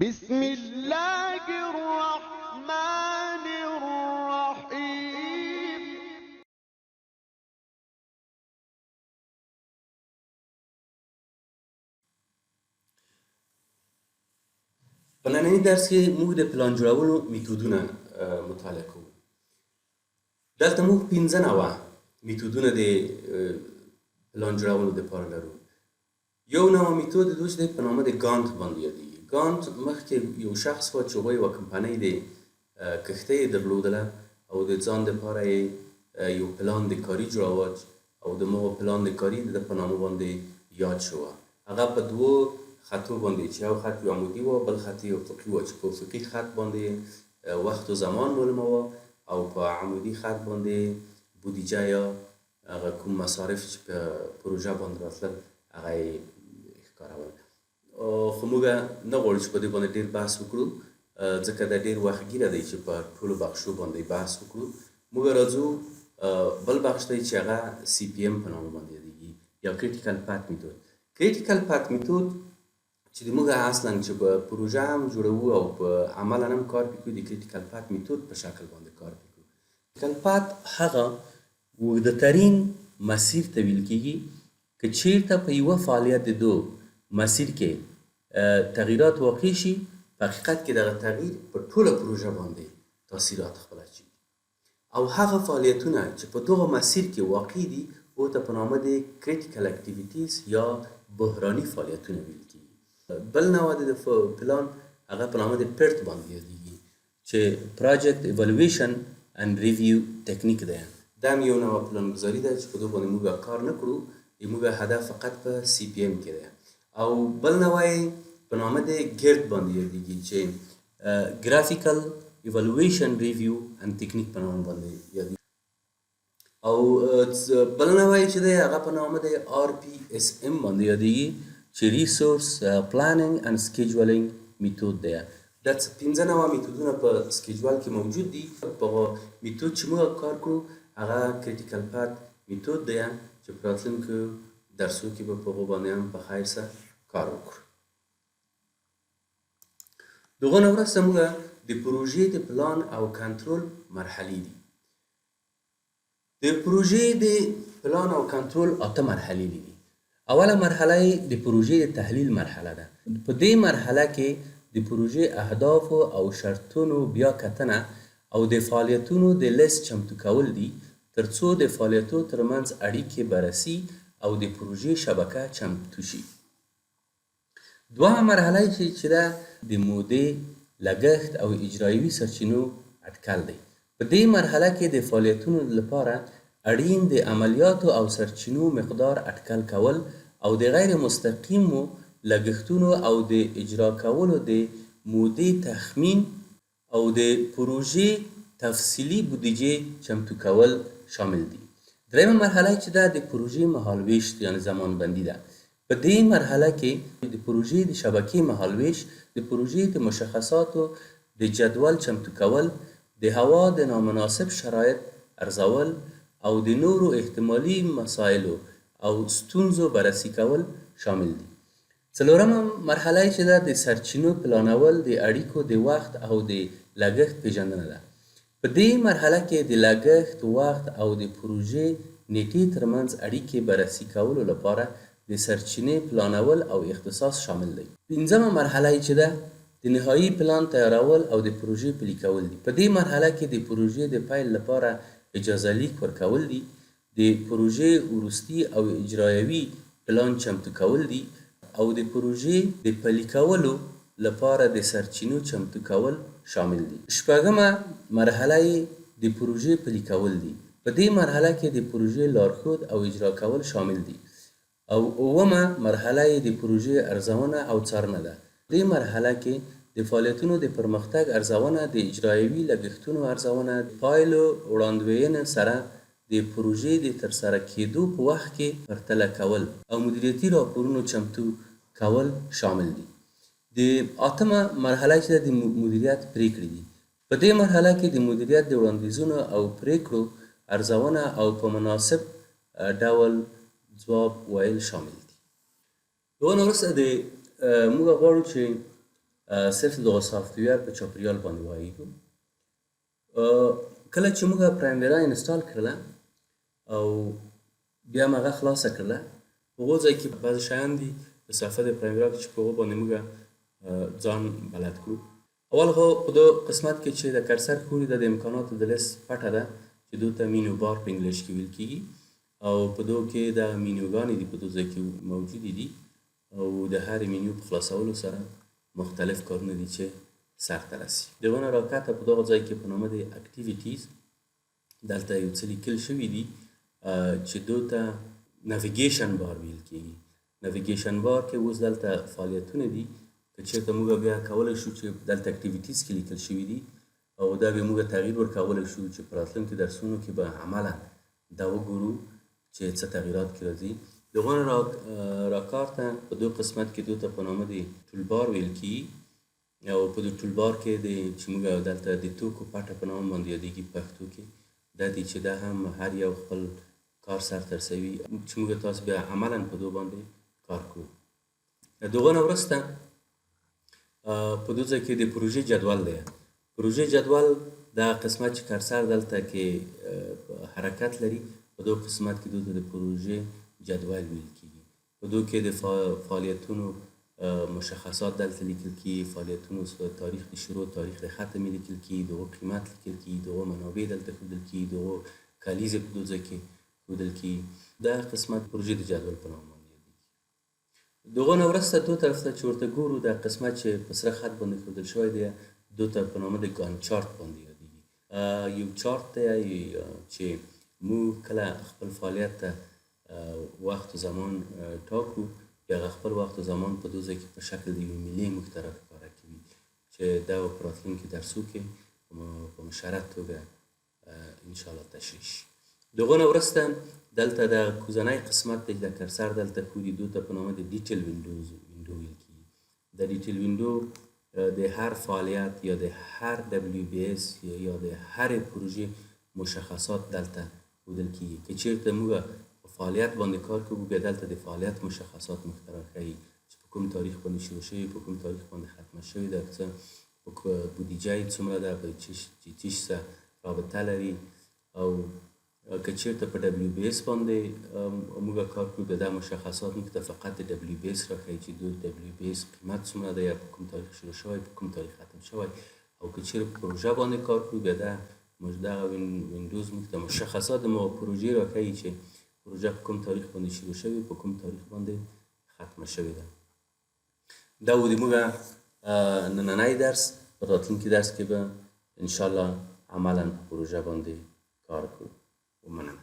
بسم الله الرحمن الرحیم. په ننني درس کې موږ د پلان جوړولو میتودونه مطالعه کوو. دلته موږ 15 میتودونه د پلان جوړولو لپاره لرو. یو نوع میتود دوی چې په نامه د ګانت باندې یادېږي. ګانت مخکې یو شخص و چې هغوی یوه کمپنۍ د کښتۍ یې درلودله او د ځان دپاره یې یو پلان د کاري جوړاوه او د مغه پلان د کاري د په نامه باندې یاد شوه. هغه په دوو خطو باندې چې یو خط یو عمودي و بل خط یو افقي و چې په افقي خط باندې وخت و زمان معلوموه او په عمودي خط باندې بودیجه یا هغه کوم مصارف چې په پروژه باندې راتلل هغه یې ښکارول. خو موږ نه غواړو چې په دې باندې ډېر بحث وکړو ځکه دا ډېر وختګیره دی چې په ټولو بخشو باندې بحث وکړو. موږ راځو بل بخش دی چې هغه CPM په نامه باندې یادېږي یا کریټیکل پات میتود. کریټیکل پات میتود چې موږ اصلا چې په پروژه هم جوړوو او په عملا هم کار کوو د کریټیکل پات میتود په شکل باندې کار کوو. کریټیکل پات هغه اوږده ترین مسیر ته ویل کېږي که چیرته په یوه فعالیت د دو مسیر کې تغییرات واقع شي په حقیقت کې دغه تغییر په ټوله پروژه باندې تاثیرات خپله اچوي او هغه فعالیتونه چې په دغه مسیر کې واقع دي او ته په نامه د کریټیکل اکټیویټیز یا بحراني فعالیتونه ویل کېږي. بل نوع د پلان هغه په نامه د PERT باندې یادېږي چې پروجیکټ ایوالویشن اند ریویو تکنیک دی. دا هم یو نوع پلانګذاري ده چې په دغه باندې موږ کار نه کړو، موږ هدف فقط په CPM کې دی. او بل نوع یې په نامه د GERT باندې یادېږي چې ګرافیکل ایوالویشن ریویو اند تکنیک په نامه باندې یادېږي. او بل نوع چې دی هغه په نامه د RPSM باندې یادېږي چې ریسورس پلانینګ اند سکیجولینګ میتود دی. دا 15 نوع میتودونه په سکیجول کې موجود دي. په میتود چې موږ کار کوو هغه کریټیکل پات میتود دی چې په راتلونکو درسو کې به په هغو باندې هم په خیر سره کار وکړو. د هغو نه وروسته موږ د پروژې د پلان او کنټرول مرحلې دي. د پروژې د پلان او کنټرول 8 مرحلې دي. اوله مرحله د پروژې د تحلیل مرحله ده. په دې مرحله کې د پروژې اهداف او شرطونو بیا کتنه او د فعالیتونو د لیست چمتو کول دي ترڅو د فعالیتونو ترمنځ اړیکې بررسي او د پروژې شبکه چمتو شي. دوهمه مرحله چې ده د مودې، لګښت او اجرایوي سرچینو اټکل دی. په دې مرحله کې د فعالیتونو لپاره اړین د عملیاتو او سرچینو مقدار اټکل کول او د غیر مستقیمو لګښتونو او د اجرا کولو د مودې تخمین او د پروژې تفصیلي بودیجې چمتو کول شامل دي. دریمه مرحله چې ده د پروژې مهالویش یعنې زمانبندي ده. په دې مرحله کې د پروژې د شبکې مهالویش، د پروژې د مشخصاتو د جدول چمتو کول، د هوا د نامناسب شرایط ارزول او د نورو احتمالي مسایلو او ستونزو بررسي کول شامل دي. څلورمه مرحله چې ده د سرچینو پلانول، د اړیکو د وخت او د لګښت پیژندنه ده. په دې مرحله کې د لګښت، وخت او د پروژې نیټې ترمنځ اړیکې بررسي کولو لپاره د سرچینې پلانول او اختصاص شامل دی. پنځمه مرحله چې ده د نهایي پلان تیارول او د پروژې پلي کول دي. په دې مرحله کې د پروژې د پیل لپاره اجازه لیک ورکول دي، د پروژې وروستي او اجرایوي پلان چمتو کول دي او د پروژې د پلي کولو لپاره د سرچینو چمتو کول شامل دي. شپږمه مرحله د پروژې پلي کول دي. په دې مرحله کې د پروژې لارښود او اجرا کول شامل دي. او اومه مرحله د پروژې ارزونه او څارنه ده. په دې مرحله کې د فعالیتونو د پرمختګ ارزونه، د اجرایوي لګښتونو ارزونه، د پایلو وړاندوینه سره د پروژې د ترسره کېدو په وخت کې پرتله کول او مدیریتي راپورونو چمتو کول شامل دي. د 8مه مرحله چې د مدیریت پریکړې دي. په دې مرحله کې د مدیریت د وړاندیزونو او پریکړو ارزونه او په مناسب ډول ځواب ویل شامل دي. دغه نه وروسته موږ غواړو چې صرف دغه سافټویر په چاپریال باندې وایو. کله چې موږ پرایمویرا انسټال کړله او بیا مې هغه خلاصه کړله، په هغو ځای کې بعضې شیان دي د صفحه د پرایمویرا کې چې په هغو باندې موږ ځان بلد کړو. اول خو په دغه قسمت کې چې د کرسر ښوري دا د امکاناتو د لیست پټه ده چې دو ته مینیو بار په انګلیش کې ویل کېږي، او په دغو کې د مینیوګانې دي په دغو ځای کې موجودې دي، او د هرې مینیو په خلاصولو سره مختلف کارونه دي چې سرته رسي. د هغه نه راکښته په دغه ځای کې په نامه د اکټیویټیز دلته یو څه لیکل شوي دي چې دو ته نویګیشن بار ویل کېږي. نویګیشن بار کې اوس دلته فعالیتونه دي که چېرته موږ بیا کولی شو چې دلته اکټیویټیز کې لیکل شوي دي او دا بیا موږ تغییر ورکولی شو چې په راتلونکي درسونو کې به عملا دا وګورو چې څه تغییرات کې راځي. د هغو نه راکارته په دو قسمت کې دو ته په نامه د ټولبار ویل کېږي، او په دې ټولبار کې د چې موږ دلته د توکو پټه په نام باندې یادېږي په پښتو کې، دا دي چې دا هم هر یو خپل کار سرته رسوي چې موږ تاسو بیا عملا په دو باندې کار کوو. د هغو نه وروسته په دو ځای کې د پروژې جدول دی. پروژې جدول دا قسمت چې کرسر دلته کې حرکت لري، په دو قسمت کې دو ته د پروژې جدول ویل کېږي. په دو کې د فعالیتونو مشخصات دلته لیکل کېږي، فعالیتونو تاریخ د شروع، تاریخ د ختم یې لیکل کېږي، د هغو قیمت لیکل کېږي، د هغو منابع دلته ښودل کېږي، د هغو کلیزې په دو ځای کې ښودل کېږي. دا قسمت پروژې د جدول په نام باندې یادېږي. د هغو نه وروسته دو طرف ته چې ورته ګورو، دا قسمت چې په سره خط باندې ښودل شوی دی دو ته په نامه د ګان چارت باندې یادېږي. یو چارت دی چې موږ کله خپل فعالیت ته وخت و زمان ټاکو، بیا هغه خپل وخت و زمان په دو ځای کې په شکل د یوې میلې موږ ته راښکاره کوي چې دا به په راتلونکي درسو کې په مشرط توګه انشاءالله تشریح شي. د هغو نه وروسته دلته د کوزنی قسمت دی، د کرسر دلته ښوري، دو ته په نامه د ډیټیل وینډو ویل کېږي. د ډیټیل وینډو د هر فعالیت یا د هر WBS یا د هرې پروژې مشخصات دلته ښودل کېږي. که چېرته موږ په فعالیت باندې کار کوو، بیا دلته د فعالیت مشخصات موږ ته راښیي چې په کوم تاریخ باندې شروع شوي، په کوم تاریخ باندې ختمه شوې ده، بودیجه یې څومره ده، په چی سره رابطه لري. او که چېرته په WBS باندې موږ کار کوو، بیا دا مشخصات موږ ته فقط د WBS راښیي چې د WBS قیمت څومره ده، یا په کوم تاریخ شروع شوی، په کوم تاریخ ختم شوی. او که چېرته په پروژه باندې کار کوو، بیا دغه وینډوز موږ ته مشخصات د پروژې راښیي چې پروژه په کوم تاریخ باندې شروع شوې، په کوم تاریخ باندې ختمه شوې ده. دا و د موږ نننی درس. په راتلونکي درس کې به انشاءالله عملا په پروژه باندې کار کوو. ومننه.